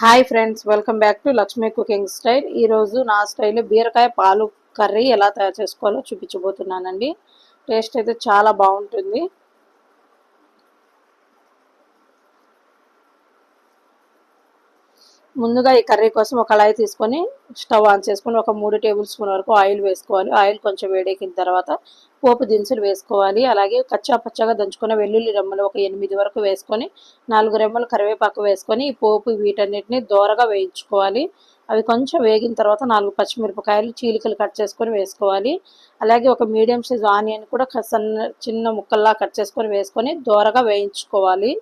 Hi friends, welcome back to Lakshmi cooking style. ఈరోజు నా స్టైల్లో బీరకాయ పాలు కర్రీ ఎలా తయారు చేసుకోవాలో చూపించబోతున్నానండి. టేస్ట్ అయితే చాలా బాగుంటుంది. ముందుగా ఈ కర్రీ కోసం ఒక కళాయి తీసుకొని స్టవ్ ఆన్ చేసుకొని ఒక 3 టేబుల్ స్పూన్ వరకు ఆయిల్ వేసుకోవాలి. ఆయిల్ కొంచెం వేడెక్కిన తర్వాత పోపు దినుసులు వేసుకోవాలి. అలాగే కచ్చా పచ్చగా దంచుకున్న వెల్లుల్లి రెమ్మలు ఒక 8 వరకు వేసుకొని 4 రెమ్మలు కరివేపాకు వేసుకొని ఈ పోపు వీటన్నిటిని దోరగా వేయించుకోవాలి. అవి కొంచెం వేగిన తర్వాత 4 పచ్చిమిరపకాయలు చీలికలు కట్ చేసుకొని వేసుకోవాలి. అలాగే ఒక మీడియం సైజ్ ఆనియన్ కూడా చిన్న ముక్కల్లా కట్ చేసుకొని వేసుకొని దోరగా వేయించుకోవాలి.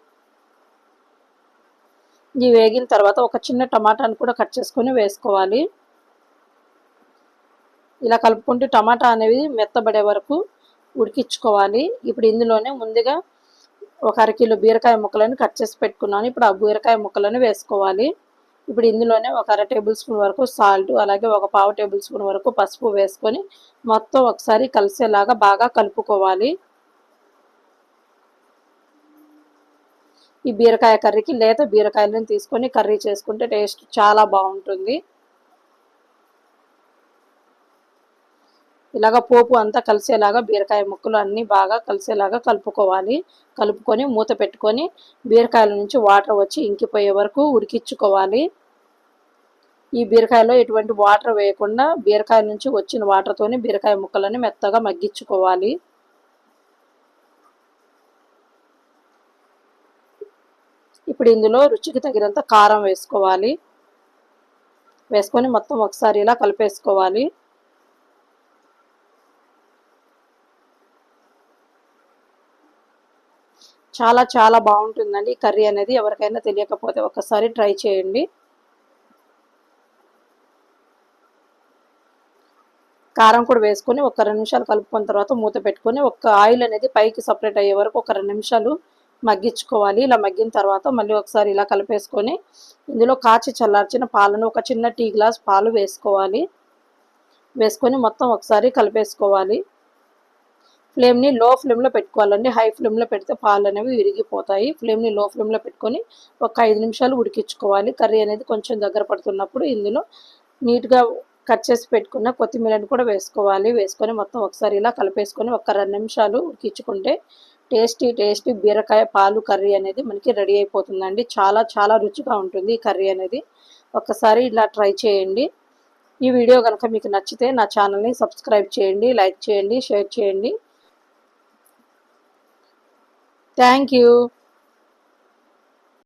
ఇవి వేగిన తర్వాత ఒక చిన్న టమాటాను కూడా కట్ చేసుకొని వేసుకోవాలి. ఇలా కలుపుకుంటూ టమాటా అనేవి మెత్తబడే వరకు ఉడికించుకోవాలి. ఇప్పుడు ఇందులోనే ముందుగా ఒక అరకిలో బీరకాయ ముక్కలను కట్ చేసి పెట్టుకున్నాను. ఇప్పుడు ఆ బీరకాయ ముక్కలను వేసుకోవాలి. ఇప్పుడు ఇందులోనే ఒక 1/2 టేబుల్ స్పూన్ వరకు సాల్ట్, అలాగే ఒక 1/2 టేబుల్ స్పూన్ వరకు పసుపు వేసుకొని మొత్తం ఒకసారి కలిసేలాగా బాగా కలుపుకోవాలి. ఈ బీరకాయ కర్రీకి లేత బీరకాయలను తీసుకొని కర్రీ చేసుకుంటే టేస్ట్ చాలా బాగుంటుంది. ఇలాగ పోపు అంతా కలిసేలాగా బీరకాయ ముక్కలు అన్నీ బాగా కలిసేలాగా కలుపుకోవాలి. కలుపుకొని మూత పెట్టుకొని బీరకాయల నుంచి వాటర్ వచ్చి ఇంకిపోయే వరకు ఉడికించుకోవాలి. ఈ బీరకాయలో ఎటువంటి వాటర్ వేయకుండా బీరకాయల నుంచి వచ్చిన వాటర్తోనే బీరకాయ ముక్కలని మెత్తగా మగ్గించుకోవాలి. ఇప్పుడు ఇందులో రుచికి తగినంత కారం వేసుకోవాలి. వేసుకొని మొత్తం ఒకసారి ఇలా కలిపేసుకోవాలి. చాలా చాలా బాగుంటుందండి ఈ కర్రీ అనేది. ఎవరికైనా తెలియకపోతే ఒకసారి ట్రై చేయండి. కారం కూడా వేసుకొని ఒక 2 నిమిషాలు కలుపుకున్న తర్వాత మూత పెట్టుకొని ఒక ఆయిల్ అనేది పైకి సపరేట్ అయ్యే వరకు ఒక 2 నిమిషాలు మగ్గించుకోవాలి. ఇలా మగ్గిన తర్వాత మళ్ళీ ఒకసారి ఇలా కలిపేసుకొని ఇందులో కాచి చల్లార్చిన పాలను ఒక చిన్న టీ గ్లాస్ పాలు వేసుకోవాలి. వేసుకొని మొత్తం ఒకసారి కలిపేసుకోవాలి. ఫ్లేమ్ని లో ఫ్లేమ్లో పెట్టుకోవాలండి. హై ఫ్లేమ్లో పెడితే పాలు అనేవి విరిగిపోతాయి. ఫ్లేమ్ని లో ఫ్లేమ్లో పెట్టుకొని ఒక 5 నిమిషాలు ఉడికించుకోవాలి. కర్రీ అనేది కొంచెం దగ్గర పడుతున్నప్పుడు ఇందులో నీట్గా కట్ చేసి పెట్టుకున్న కొత్తిమీరని కూడా వేసుకోవాలి. వేసుకొని మొత్తం ఒకసారి ఇలా కలిపేసుకొని ఒక 2 నిమిషాలు ఉడికించుకుంటే టేస్టీ టేస్టీ బీరకాయ పాలు కర్రీ అనేది మనకి రెడీ అయిపోతుందండి. చాలా చాలా రుచిగా ఉంటుంది ఈ కర్రీ అనేది. ఒకసారి ఇలా ట్రై చేయండి. ఈ వీడియో కనుక మీకు నచ్చితే నా ఛానల్ని సబ్స్క్రైబ్ చేయండి, లైక్ చేయండి, షేర్ చేయండి. Thank you.